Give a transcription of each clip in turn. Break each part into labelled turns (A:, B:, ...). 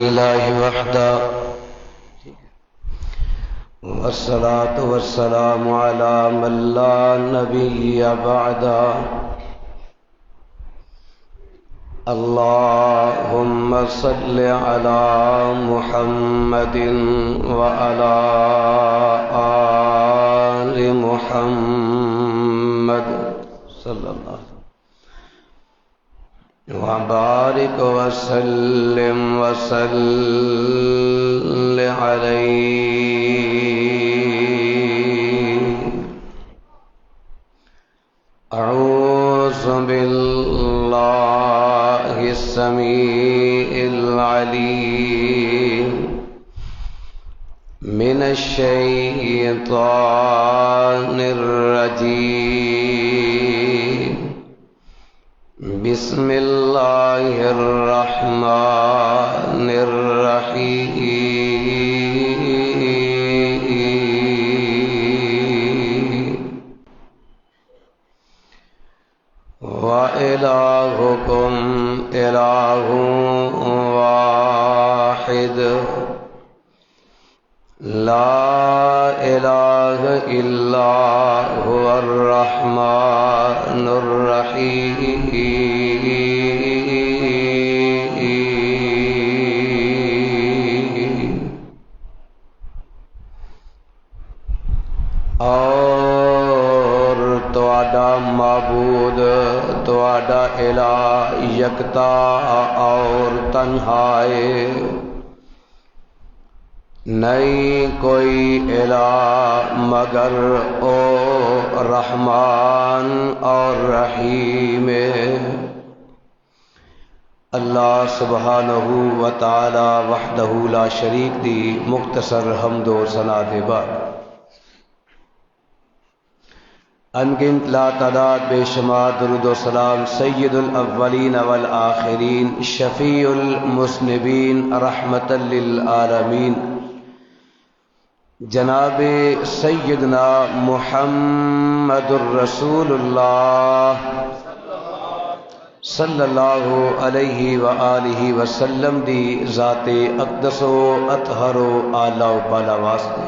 A: لله وحده والصلاة والسلام على من لا نبي بعده اللهم صل على محمد وعلى آل محمد صلى الله عليه وسلم وبارك وسلم وصل عليه. أعوذ بالله السميع العليم من الشيطان الرجيم. بسم الله الرحمن الرحيم. وإلهكم إله واحد لا إله إلا هو الرحمن الرحيم. اور تواڈا معبود تواڈا الہ یکتا اور تنہا ہے، نہیں کوئی الہ مگر او رحمان اور رحیم ہے. اللہ سبحانہ و تعالی وحدہ لا شریک دی مختصر حمد و ثنا دے بعد انگنت لا تعداد بے شمار درود و سلام سید الاولین والآخرین شفیع المذنبین رحمتا للعالمین جناب سیدنا محمد الرسول اللہ صلی اللہ علیہ وآلہ وسلم دی ذات اقدس و اطہر و اعلی و بالا واسطے.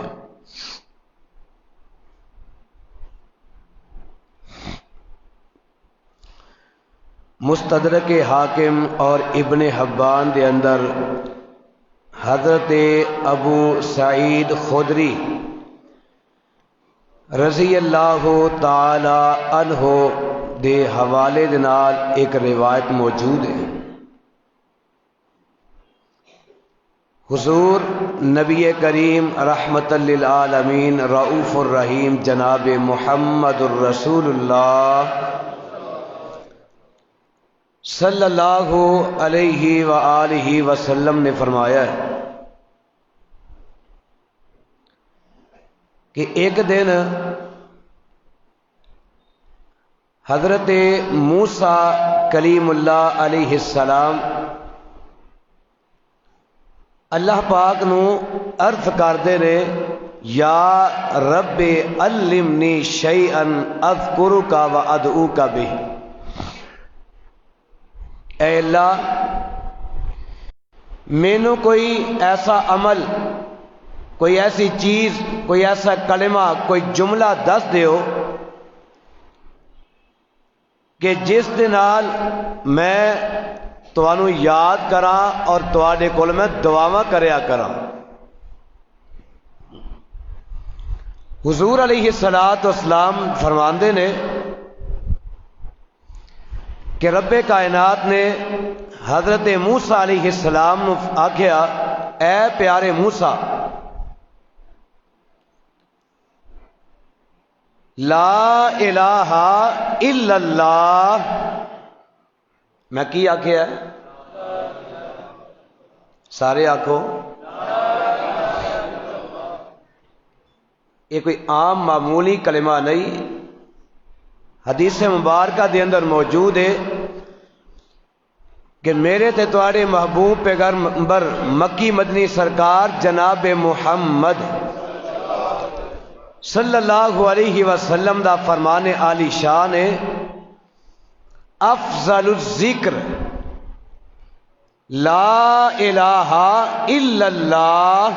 A: مستدرک حاکم اور ابن حبان دے اندر حضرت ابو سعید خدری رضی اللہ تعالی عنہ دے حوالے دے نال ایک روایت موجود ہے. حضور نبی کریم رحمت للعالمین رؤوف الرحیم جناب محمد الرسول اللہ صلی اللہ علیہ وآلہ وسلم نے فرمایا ہے کہ ایک دن حضرت موسیٰ کلیم اللہ علیہ السلام اللہ پاک نو عرض کردے نے یا رب علمنی شیئا اذکرک و ادعوک بہ. اے اللہ مینوں کوئی ایسا عمل، کوئی ایسی چیز، کوئی ایسا کلمہ، کوئی جملہ دس دیو کہ جس دے نال میں تانوں یاد کراں اور تواڈے کول میں دعاواں کریا کراں. حضور علیہ الصلوۃ والسلام فرماندے نے کہ رب کائنات نے حضرت موسیٰ علیہ السلام نو آکھیا اے پیارے موسیٰ لا الہ الا اللہ. میں کی آکھیا ہے؟ سارے آکھو. یہ کوئی عام معمولی کلمہ نہیں، حدیث مبارکہ دے اندر موجود ہے کہ میرے تے تواڈے محبوب پیغمبر مکی مدنی سرکار جناب محمد صلی اللہ علیہ وسلم دا فرمان عالی شان ہے افضل الذکر لا الہ الا اللہ۔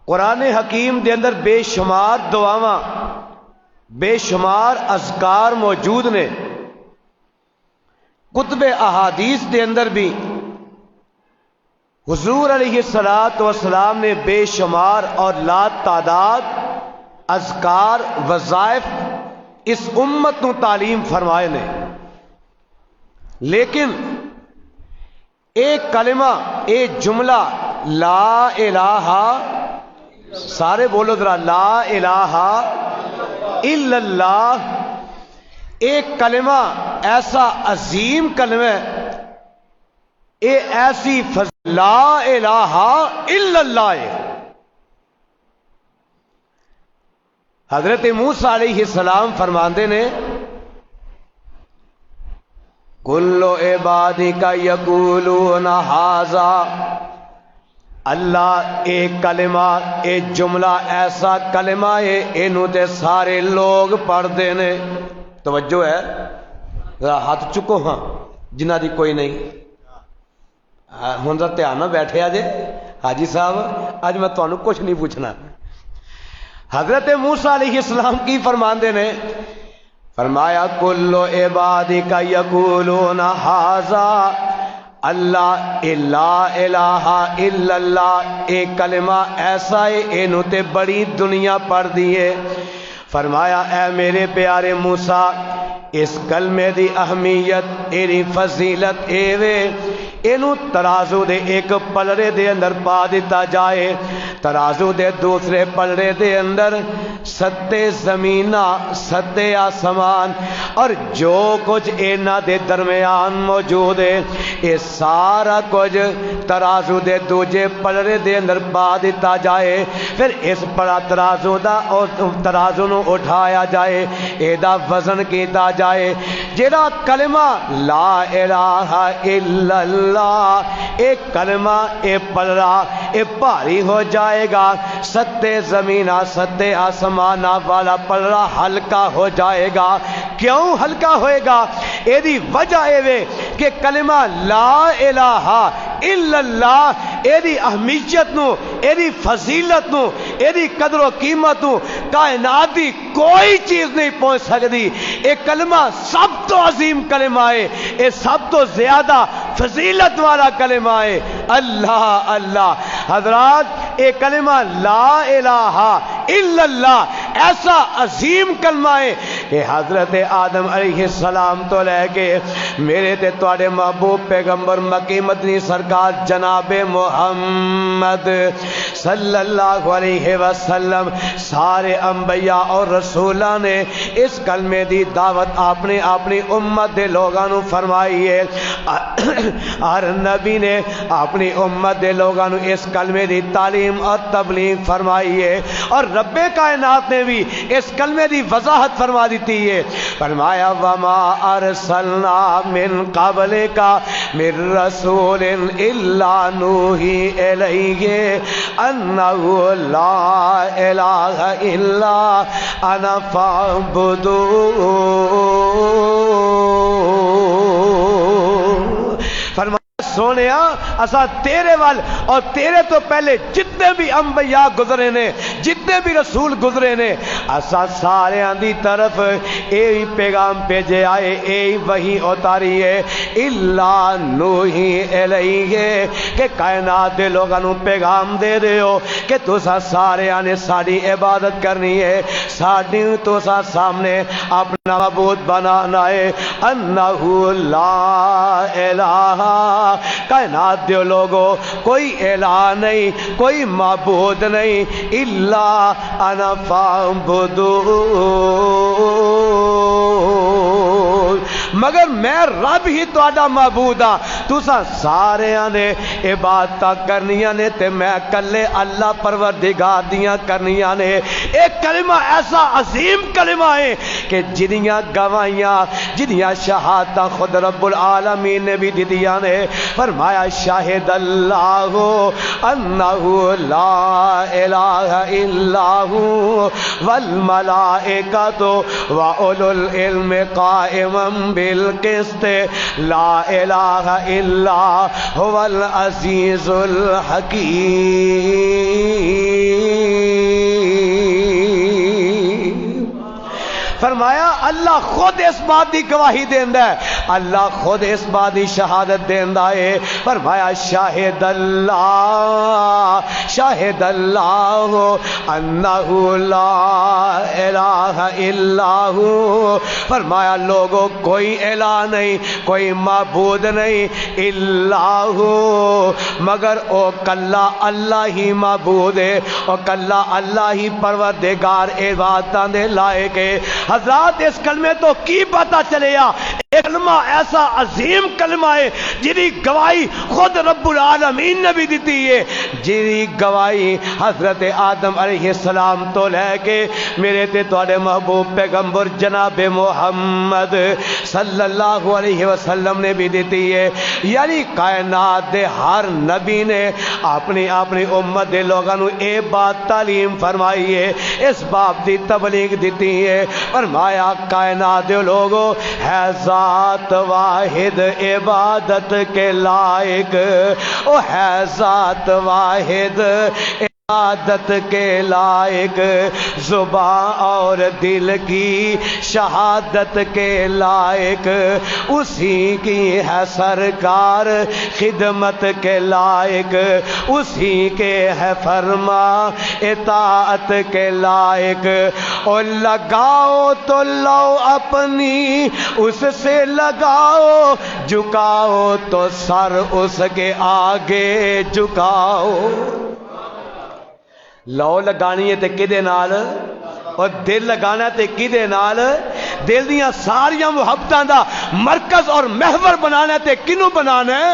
A: قرآن حکیم دے اندر بے شمار دعاواں، بے شمار اذکار موجود نے۔ کتب احادیث دے اندر بھی حضور علیہ الصلوۃ والسلام نے بے شمار اور لا تعداد اذکار وظائف اس امت کو تعلیم فرمائے نے، لیکن ایک کلمہ، ایک جملہ لا الہ، سارے بولو ذرا، لا الہ الا اللہ، ایک کلمہ ایسا عظیم کلمہ، ایسی لا الہ الا اللہ ہے۔ حضرت موسیٰ علیہ السلام فرماندے نے کل عبادک یقولون ھذا، اللہ ایک کلمہ، ایک جملہ ایسا کلمہ ہے اینوں تے سارے لوگ پڑھ دے نے۔ توجہ ہے، ذرا ہاتھ چکو ہاں جنہ دی کوئی نہیں۔ ہن ذرا دھیان نہ بیٹھے آجے حاجی صاحب، اج میں تانوں کچھ نہیں پوچھنا۔ حضرت موسیٰ علیہ السلام کی فرماندے نے، فرمایا کل عبادک یقولون ھذا، اللہ لا الہ الا اللہ ایک کلمہ ایسا ہے اینوں تے بڑی دنیا پڑھ دیے۔ فرمایا اے میرے پیارے موسیٰ، اس کلمے دی اہمیت، ایری فضیلت اے وے، اینو ترازو دے ایک پلڑے دے اندر پا دیتا جائے، ترازو دے دوسرے پلڑے دے اندر ستے زمینہ، ستے آسمان، اور جو کچھ اینا دے درمیان موجود ہے، یہ سارا کچھ ترازو دے دوجے پلڑے دے اندر پا دیتا جائے، پھر اس پڑا ترازو دا اور ترازو نو اٹھایا جائے، ایدہ وزن کیتا جائے، جیڑا کلمہ لا الہ الا اللہ، ایک کلمہ اے پلڑا اے بھاری ہو جائے گا، ستے زمینہ ستے آسمانہ والا پلڑا ہلکا ہو جائے گا۔ کیوں ہلکا ہوئے گا؟ اے دی وجہ اے وے کہ کلمہ لا الہ الا اللہ اے دی اہمیت نو، اے دی فضیلت نو، اے دی قدر و قیمت نو کائنات دی کوئی چیز نہیں پہنچ سکتی۔ اے کلمہ سب تو عظیم کلمہ ہے، اے سب تو زیادہ فضیلت والا کلمہ ہے، اللہ اللہ۔ حضرات اے کلمہ لا الہ الا اللہ ایسا عظیم کلمہ ہے کہ حضرت آدم علیہ السلام تو لے کے میرے تے تواڈے محبوب پیغمبر مکی مدنی سرکار جناب محمد صلی اللہ علیہ وسلم، سارے انبیاء اور رسولاں نے اس کلمے دی دعوت اپنی اپنی امت دے لوگاں نو فرمائی ہے۔ ہر نبی نے اپنی امت دے لوگاں نو اس کلمے دی تعلیم اور تبلیغ فرمائی ہے، اور رب کائنات نے بھی اس کلمے دی وضاحت فرما دیتی ہے۔ فرمایا وما ارسلنا من قبلک من رسول الا نوحی الیہ انہ لا الہ الا انا فاعبدون۔ سونیا اسا تیرے وال اور تیرے تو پہلے جتنے بھی انبیاء گزرے نے، جتنے بھی رسول گزرے نے، اسا سارے دی طرف اے پیغام بھیجے آئے، اے وحی اتاری ہے، الا نوحی الیہ کہ کائنات دے لوگاں نو پیغام دے رہے ہو کہ تسا سارے نے ساری عبادت کرنی ہے، ساڈی تسا سامنے اپنا معبود بنانا ہے، انہ لا الہ، کائنات دیو لوگو کوئی الہ نہیں، کوئی معبود نہیں، الا انا فاعبدون، مگر میں رب ہی تہاڈا معبود ہاں، تساں سارے نے عبادت کرنیاں نے تے میں کلے اللہ پروردگار دیاں کرنیاں نے۔ ایک کلمہ ایسا عظیم کلمہ ہے کہ جنیاں گواہیاں، جنیاں شہادتاں خود رب العالمین نے بھی دیدیاں نے۔ فرمایا شاہد اللہ انہ لا الہ الا هو والملائکۃ واولو العلم قائما بالقسط لا الہ الا هو العزیز الحکیم۔ فرمایا اللہ خود اس بات کی گواہی دیندا ہے، اللہ خود اس بات کی شہادت دیندا ہے۔ فرمایا شاہد اللہ انہ لا الہ الا ہو۔ فرمایا لوگوں کوئی الہ نہیں، کوئی معبود نہیں الا ہو، مگر او کلا اللہ ہی معبود ہے، او کلا اللہ ہی پروردگار عبادتاں دے لائق ہے۔ حضرات اس کلمے تو کی پتہ چلے گا، ایک کلمہ ایسا عظیم کلمہ ہے جی گواہی خود رب العالمین نے بھی دیتی ہے، جی گواہی حضرت آدم علیہ السلام تو لے کے میرے تے تواڈے محبوب پیغمبر جناب محمد صلی اللہ علیہ وسلم نے بھی دیتی ہے۔ یعنی کائنات دے ہر نبی نے اپنی امت دے لوگاں نو اے بات تعلیم فرمائی ہے، اس باب دی تبلیغ دیتی ہے۔ فرمایا کائنات دے لوگوں ہے ذات واحد عبادت کے لائق، او ہے ذات واحد عبادت کے لائق، زبان اور دل کی شہادت کے لائق، اسی کی ہے سرکار خدمت کے لائق، اسی کے ہے فرما اطاعت کے لائق۔ اور لگاؤ تو لو اپنی اس سے لگاؤ، جھکاؤ تو سر اس کے آگے جھکاؤ۔ لو لگانی ہے تے کدے نال، اور دل لگانا تے کدے نال؟ دل دیاں ساریاں محبتاں دا مرکز اور محور بنانا تے کنوں بنانا ہے؟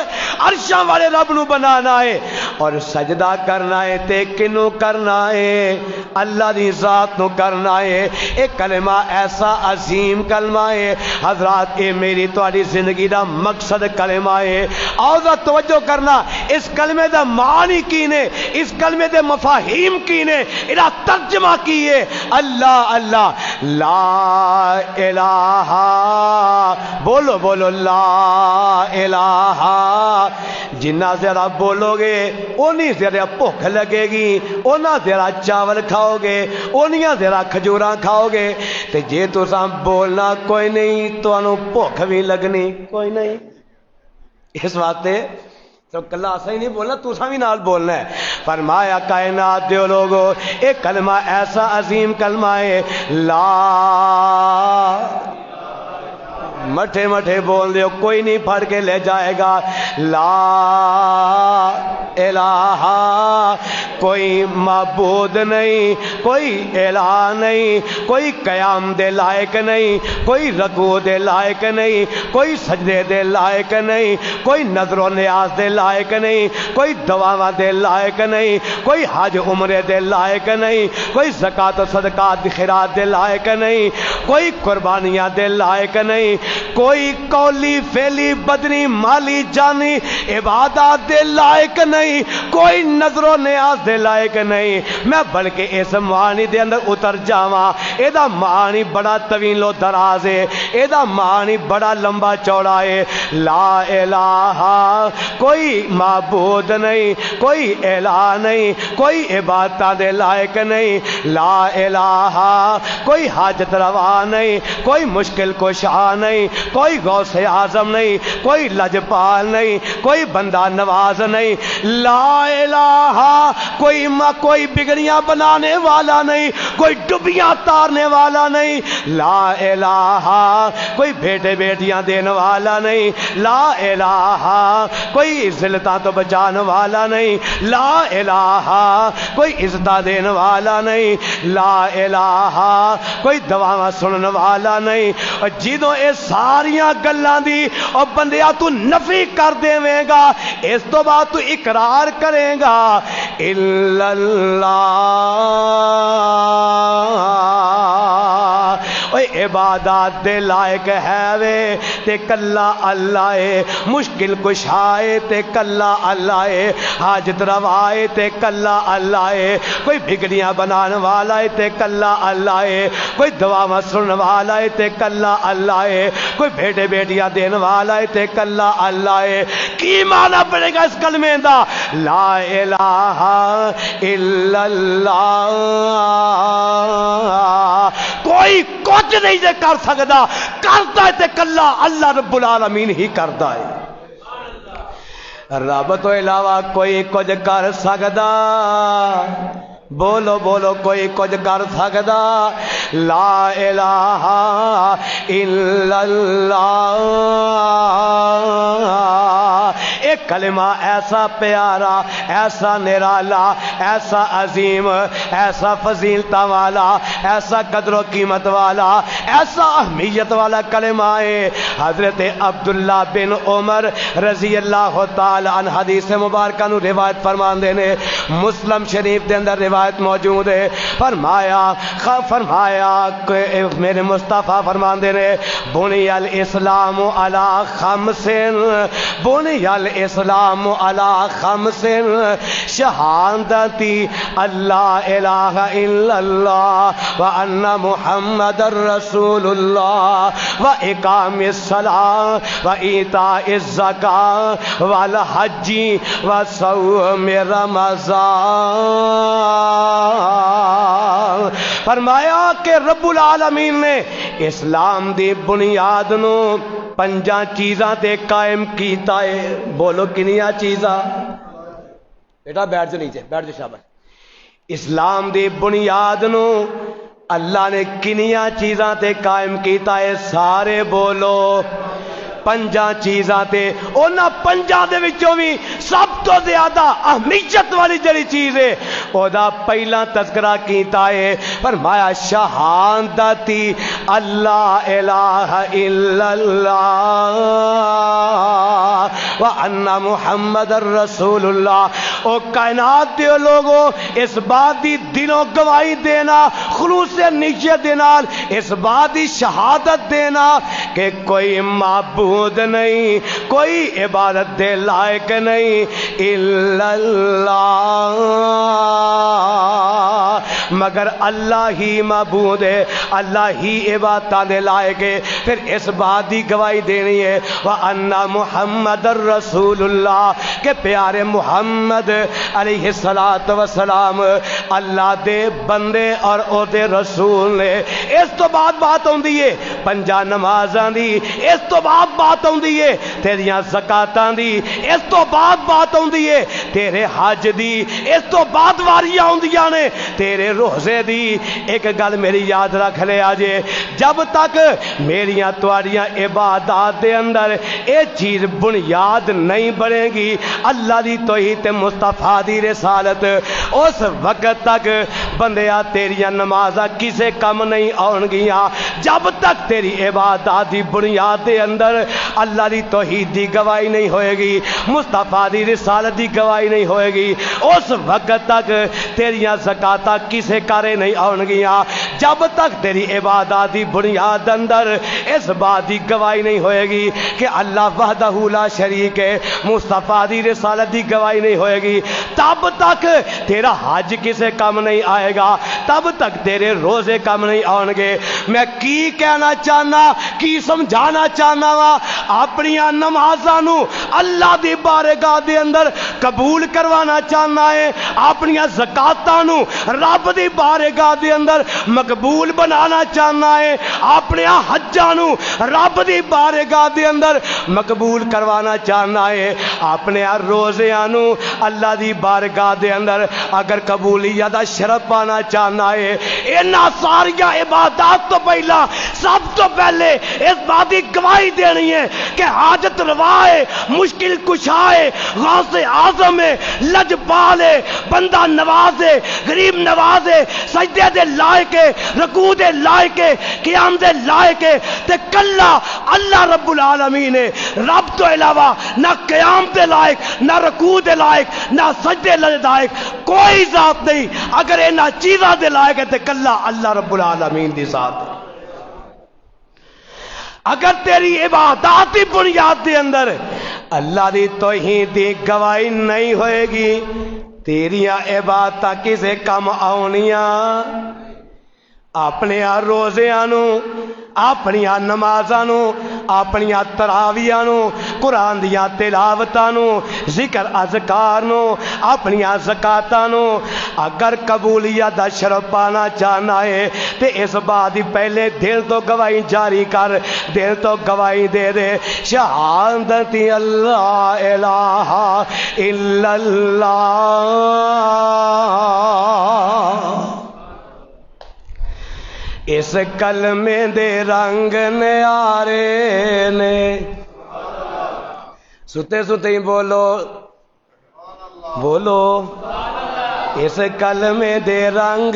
A: عرشاں والے رب نو بنانا ہے۔ اور سجدہ کرنا ہے تے کنوں کرنا ہے؟ اللہ دی ذات نو کرنا ہے۔ ایک کلمہ ایسا عظیم کلمہ ہے حضرات، اے میری تواڈی زندگی دا مقصد کلمہ ہے۔ آؤ ذرا توجہ کرنا، اس کلمے دا معنی کی نے، اس کلمے دے مفاہیم کی نے، ادا ترجمہ کی ہے۔ اللہ اللہ لا الہ، بولو بولو لا الہ، جنہ زیادہ بولو گے اونی زیادہ بھوک لگے گی، اونا زیادہ چاول کھاؤ گے، اونیاں زیادہ کھجوراں کھاؤ گے، تے جے تساں بولنا کوئی نہیں تو انو بھوک بھی لگنی کوئی نہیں۔ اس واسطے تو کلا ایسا ہی نہیں بولنا، تساں بھی نال بولنا ہے۔ فرمایا کائنات دے لوگو ایک کلمہ ایسا عظیم کلمہ ہے لا، مٹھے مٹھے بول دیو کوئی نہیں پڑھ کے لے جائے گا، لا الہ، کوئی معبود نہیں، کوئی الہ نہیں، کوئی قیام دے لائق نہیں، کوئی رکوع دے لائق نہیں، کوئی سجدے دے لائق نہیں، کوئی نظر و نیاز دے لائق نہیں، کوئی دعاواں دے لائق نہیں، کوئی حج عمرے دے لائق نہیں، کوئی زکوٰۃ و صدقات خیرات دے لائق نہیں، کوئی قربانیاں دے لائق نہیں، کوئی قولی فعلی بدنی مالی جانی عبادات دے لائق نہیں، کوئی نظر و نیاز دے لائق نہیں۔ میں بلکہ اس معنی دے اندر اتر جاواں، ایدہ معنی بڑا طویل و دراز ہے، ایدہ معنی بڑا لمبا چوڑا ہے۔ لا الہ، کوئی معبود نہیں، کوئی الہ نہیں، کوئی عبادتاں دے لائق نہیں۔ لا الہ، کوئی حاجت روا نہیں، کوئی مشکل کشا نہیں، کوئی غوث اعظم نہیں، کوئی لجپال نہیں، کوئی بندہ نواز نہیں۔ لا الہ، کوئی بگڑیاں بنانے والا نہیں، کوئی ڈبیاں تارنے والا نہیں۔ لا الہ، کوئی بیٹے بیٹیاں دینے والا نہیں۔ لا الہ، کوئی ذلتاں تو بچانے والا نہیں۔ لا الہ، کوئی عزتاں دینے والا نہیں۔ لا الہ، کوئی دعاواں سننے والا نہیں۔ اور جدوں اے ساریاں گلاں دی اور بندیا تو نفی کر دیویں گا، اس تو بعد تو اقرار کرے گا الا اللہ، عبادات دے لائق ہے وے تے کلا اللہ ہے، مشکل کشائے تے کلا اللہ ہے، حاجت روائے تے کلا اللہ ہے، کوئی بگڑیاں بنان والا ہے تے کلا اللہ ہے، کوئی دعاواں سنن والا ہے تے کلا اللہ ہے، کوئی بیٹے بیٹیاں دین والا ہے تے کلا اللہ ہے۔ کی معنی پڑے گا اس کلمے دا؟ لا الہ الا اللہ، کوئی کچھ نہیں دے کر سکتا، کرتا ہے تے کلا اللہ رب العالمین ہی کرتا ہے۔ رب تو علاوہ کوئی کچھ کر سکتا، بولو بولو کوئی کچھ کر سکتا؟ لا الہ الا اللہ، ایک کلمہ ایسا پیارا، ایسا نرالا، ایسا عظیم، ایسا فضیلت والا، ایسا قدر و قیمت والا، ایسا اہمیت والا کلمہ ہے۔ حضرت عبداللہ بن عمر رضی اللہ تعالی عنہ حدیث مبارکہ نو روایت فرماندے نے، مسلم شریف دے اندر روایت موجود ہے، فرمایا کہ میرے مصطفیٰ فرماندے نے، بنی الاسلام علی خمس، بنی الاسلام علی خمس، شہادتی اللہ الہ الا اللہ وان محمد رسول اللہ واقام الصلاۃ وایتاء الزکاۃ والحج وصوم رمضان۔ فرمایا کہ رب العالمین نے اسلام دی بنیاد نو پنجاں چیزاں تے قائم کیتا ہے۔ بولو کنیاں چیزاں؟ بیٹا بیٹھ جو نیچے، بیٹھ جو، شاباش۔ اسلام دی بنیاد نو اللہ نے کنیاں چیزاں تے قائم کیتا ہے؟ سارے بولو، پنجاں چیزاں تے۔ اونا پنجاں دے وچوں بھی سب تو زیادہ اہمیت والی جڑی چیز ہے او دا پہلا تذکرہ کیتا ہے، فرمایا شہادتی اللہ الہ الا اللہ وان محمد رسول اللہ۔ او کائنات دے لوگوں اس بات دی دلوں گواہی دینا، خلوص نیت دے نال اس بات دی شہادت دینا کہ کوئی معبود نہیں، کوئی عبادت دے لائق نہیں الا اللہ، مگر اللہ ہی معبود ہے، اللہ ہی عبادت دے لائق ہے۔ پھر اس بات دی گواہی دینی ہے وَأَنَّ محمد رسول اللہ، کہ پیارے محمد علیہ السلام اللہ دے بندے اور او دے رسول نے۔ اس تو بعد بات ہوندی ہے پنجاں نمازاں دی، اس تو بعد بات ہوندی ہے تیریاں زکاتاں دی، اس تو بعد بات ہوندی ہے تیرے حج دی، اس تو بعد واریاں ہوندیاں نے تیرے روزے دی۔ ایک گل میری یاد رکھ لے آجے، جب تک میریاں تواریاں عبادات دے اندر اے چیز بنیاد نہیں بنے گی، اللہ دی توحید تے مصطفیٰ دی رسالت، اس وقت تک بندیا تیریاں نمازاں کسے کم نہیں آن گیاں۔ جب تک تیری عبادات دی بنیاد دے اندر اللہ دی توحید دی گواہی نہیں ہوئے گی، مصطفیٰ دی رسالت دی گواہی نہیں ہوئے گی، اس وقت تک تیریاں زکاتاں کسے کارے نہیں آن گیاں۔ جب تک تیری عبادات دی بنیاد اندر اس بات دی گواہی نہیں ہوئے گی کہ اللہ وحدہ لا شریک ہے، مصطفیٰ دی رسالت دی گواہی نہیں ہوئے گی، تب تک تیرا حج کسے کم نہیں آئے گا، تب تک تیرے روزے کم نہیں آن گے۔ میں کی کہنا چاہنا، کی سمجھانا چاہنا وا، اپنی نمازاں نو اللہ دی بارگاہ دے اندر قبول کروانا چاہنا ہے، اپنی زکاتاں نو رب دی بارگاہ دے اندر مقبول بنانا چاہنا ہے، اپنے حجاں نو رب دی بارگاہ دے اندر مقبول کروانا چاہنا ہے، اپنے روزیاں نو اللہ دی بارگاہ دے اندر اگر قبولیت دا شرف پانا چاہنا ہے، انہاں ساریاں عبادات تو پہلا سب تو پہلے اس بات کی گواہی دینی ہے کہ حاجت روا ہے، مشکل کشا ہے، غوث اعظم ہے، لجپال ہے، بندہ نواز ہے، غریب نواز ہے، سجدے دے لائق ہے، رکوع دے لائق ہے، قیام دے لائق ہے، تے کلا اللہ رب العالمین ہے۔ رب تو علاوہ نہ قیام دے لائق، نہ رکوع دے لائق، نہ سجدے دے لائق کوئی ذات نہیں۔ اگر انہاں چیزاں دے لائق ہے تے کلا اللہ رب العالمین دی ذات ہے۔ اگر تیری عباداتی بنیاد دے اندر اللہ دی توحید دی گواہی نہیں ہوئے گی، تیریاں عبادتاں کسے کم آونیاں؟ اپنے روزیاں نو، اپنی نمازاں نو، اپنی تراویحاں نو، قرآن دیاں تلاوتاں نو، ذکر اذکار نو، اپنی زکاتاں نو اگر قبولیت دا شرف پانا چاہنا ہے تے اس بات پہلے دل تو گواہی جاری کر، دل تو گواہی دے دے شہادت اللہ الہ الا اللہ۔ اس کلمے دے رنگ نیارے نے، ستے ستے ہی بولو بولو، اس کلمے دے رنگ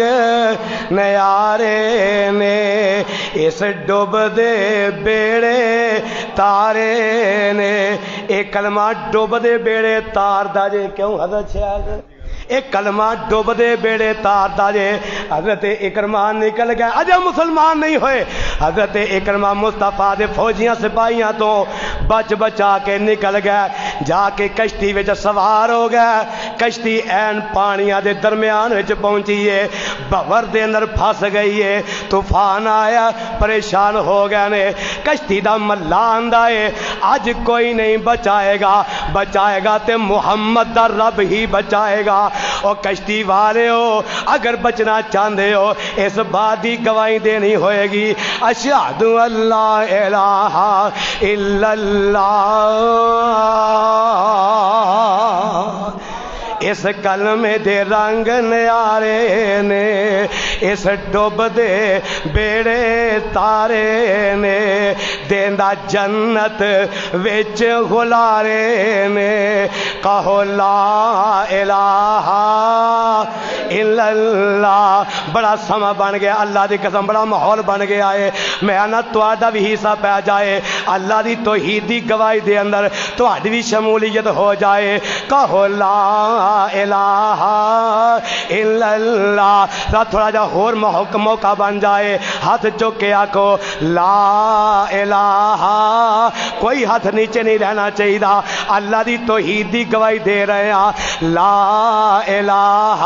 A: نیارے نے، اس ڈوب دے بیڑے تارے نے۔ ایک کلمہ ڈوب دے بیڑے تار دا جے، کیوں حضرت شاہد؟ ایک کلمہ ڈوب دے بیڑے تار دا جے۔ حضرت اکرمہ نکل گئے، اجے مسلمان نہیں ہوئے، حضرت اکرمہ مصطفیٰ دے فوجیاں سپاہیاں تو بچ بچا کے نکل گئے، جا کے کشتی وچ سوار ہو گئے۔ کشتی این پانیاں دے درمیان وچ پہنچی ہے، بھور دے اندر پھس گئی ہے، طوفان آیا، پریشان ہو گئے نے۔ کشتی دا ملا آندا ہے اج کوئی نہیں بچائے گا، بچائے گا تے محمد دا رب ہی بچائے گا۔ اور کشتی والے ہو اگر بچنا چاہتے ہو اس بات کی گواہی دینی ہوئے گی، اشہد اللہ الہ الا اللہ۔ اس کلمے دے رنگ نیارے نے، اس ڈوب دے بیڑے تارے نے، دیندا جنت وچ غلارے نے۔ کہو لا الہ الا اللہ۔ بڑا سما بن گیا، اللہ دی قسم بڑا ماحول بن گیا ہے۔ میں نہ تہاڈا بھی حصہ پہ جائے اللہ دی توحید دی گواہی دے اندر، تہاڈی بھی شمولیت ہو جائے۔ کہو لا الہ الا اللہ۔ تھوڑا جا اور موقع بن جائے، ہاتھ چوک کے آکھو لا الہ۔ کوئی ہاتھ نیچے نہیں رہنا چاہیے، اللہ دی توحید دی گواہی دے رہے ہیں، لا الہ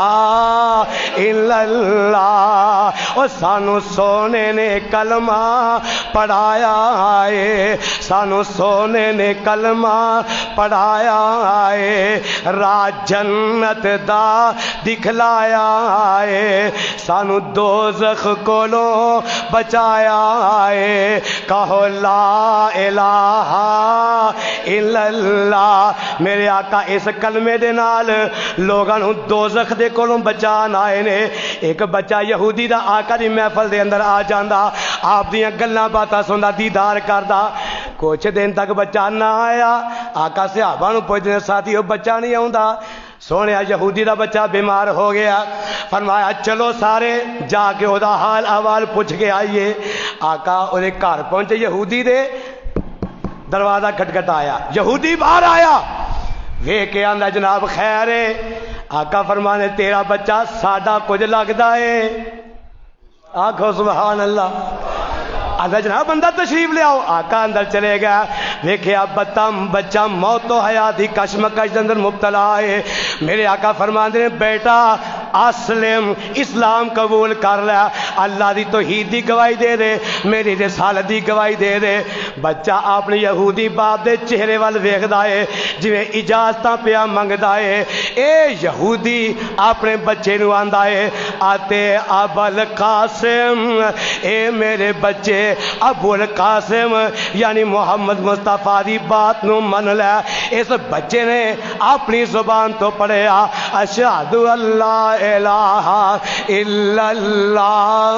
A: الا اللہ۔ اور سانو سونے نے کلمہ پڑھایا ہے، سانو سونے نے کلمہ پڑھایا ہے، راہ جنت دا دکھلایا ہے، سانو دوزخ کولوں بچایا ہے۔ کہو لا الہ الا اللہ۔ میرے آقا اس کلمے دے نال لوگاں نوں دوزخ دے کولوں بچان آئے نے۔ ایک بچہ یہودی دا آقا دی محفل دے اندر آ جاندا، آپ دیاں گلاں باتاں سندا، دیدار کردا۔ کچھ دن تک بچہ نہ آیا، آقا صحابہ نوں پوچھدے ساتھی او بچہ نہیں آوندا۔ سونے یہودی دا بچہ بیمار ہو گیا، فرمایا چلو سارے جا کے او دا حال احوال پوچھ کے آئیے۔ آقا اودے گھر پہنچے، یہودی دے دروازہ کھٹکھٹایا، یہودی باہر آیا، ویکھ کے آندا جناب خیر ہے۔ آقا فرمانے تیرا بچہ ساڈا کچھ لگدا ہے؟ آکھو سبحان اللہ۔ آدھا جناب بندہ تشریف لے آؤ۔ آقا اندر چلے گیا، ویکھیا بچہ موت و حیات دی کشمکش دے اندر مبتلا ہے۔ میرے آقا فرماندے نے بیٹا اسلم، اسلام قبول کر لیا، اللہ دی توحید دی گواہی دے دے، میری رسالت دی گواہی دے دے۔ بچہ اپنے یہودی باپ دے چہرے وال ویکھدا ہے جویں اجازتاں پیا منگدا ہے۔ اے یہودی اپنے بچے نوں آندا ہے آتے ابل قاسم، اے میرے بچے ابو القاسم یعنی محمد مصطفیٰ دی بات نو من لے۔ اس بچے نے اپنی زبان تو پڑھیا اشہد اللہ الہ الا اللہ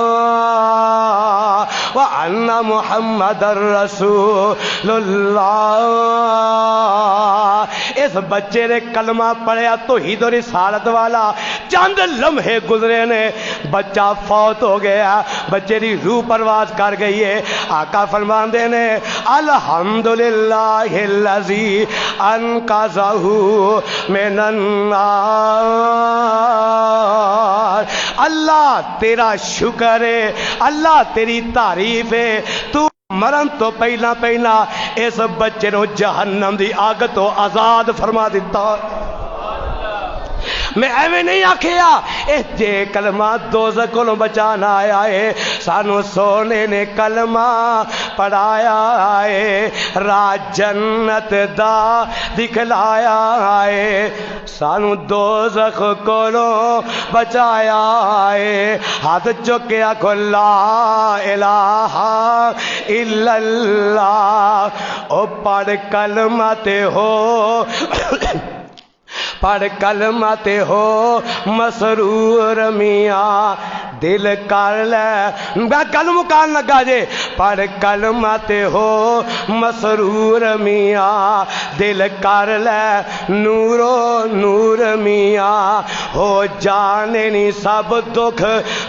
A: وان محمد رسول اللہ۔ اس بچے نے کلمہ پڑھیا توحید و رسالت والا، چند لمحے گزرے نے بچہ فوت ہو گیا، بچے دی روح پرواز کر گئی ہے۔ آقا فرماندے نے الحمدللہ الذی انقذہ من النار۔ اللہ تیرا شکر ہے، اللہ تیری تعریف ہے، تو مرن تو پہلا پہلا اس بچے نو جہنم دی آگ تو آزاد فرما دیتا. میں ایویں نہیں آکھیا اے جے کلمہ دوزخ کو بچانا آیا ہے. سانو سونے نے کلمہ پڑھایا ہے, راہ جنت دا دکھلایا ہے, سانو دوزخ کو بچایا ہے. ہاتھ چکیا کو لا الہ الا اللہ, او پڑھ کلمہ تے ہو پڑھ کلمہ تے ہو مسرور میاں, دل کر لے میں گل مکان لگا جے. پڑھ کلمہ تے ہو مسرور میاں, دل کر لے نورو نور میاں, ہو جانے نہیں سب دکھ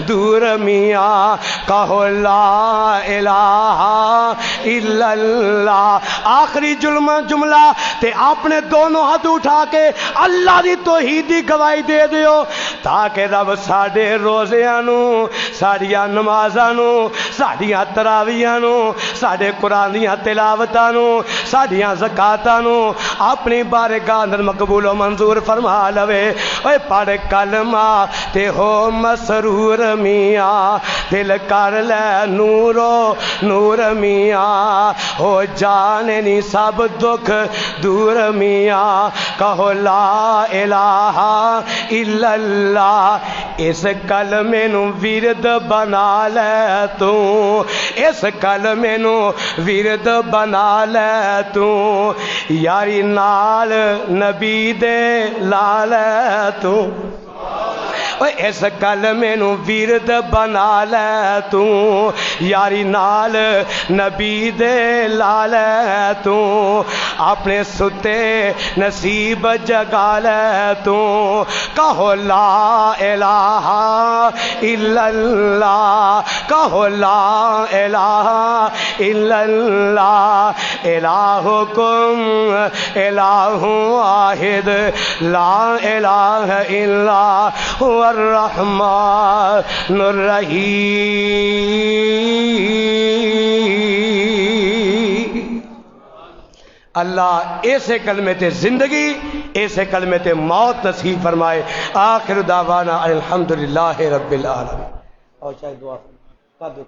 A: دور میاں. کہو لا الہ الا اللہ. آخری جملہ تے اپنے دونوں ہاتھ اٹھا کے اللہ دی توحید دی گواہی دے دیو, تاکہ رب ساڈے روزیاں نو, ساڈیاں نمازاں نو, ساڈیاں تراویحاں نو, ساڈے قرآن دیاں تلاوتاں نو, ساڈیاں زکاتاں نو اپنی بارگاہ اندر مقبول و منظور فرما لوے. اوے پڑھ کلمہ تے ہو مسرور میاں, دل کر لے نورو نور میاں, ہو جانے نہیں سب دکھ دور میاں. کہو لا الہ الا اللہ. اس کلمے نو ورد بنا لے تو, اس کلمے نو ورد بنا لے تو, یاری نال نبی دے لا لے تو. اس کلمے نو ورد بنا لے تو, یاری نال نبی دے لا لے تو, اپنے ستے نصیب جگا لے تو. کہو لا الہ الا اللہ, کہو لا الہ الا اللہ. الہکم الہ واحد لا الہ الا هو الرحمن الرحیم. اللہ ایسے کلمے تے زندگی, ایسے کلمے تے موت نصیب فرمائے. آخر دعوانا الحمدللہ رب العالمین. اور شاید دعا کر دو.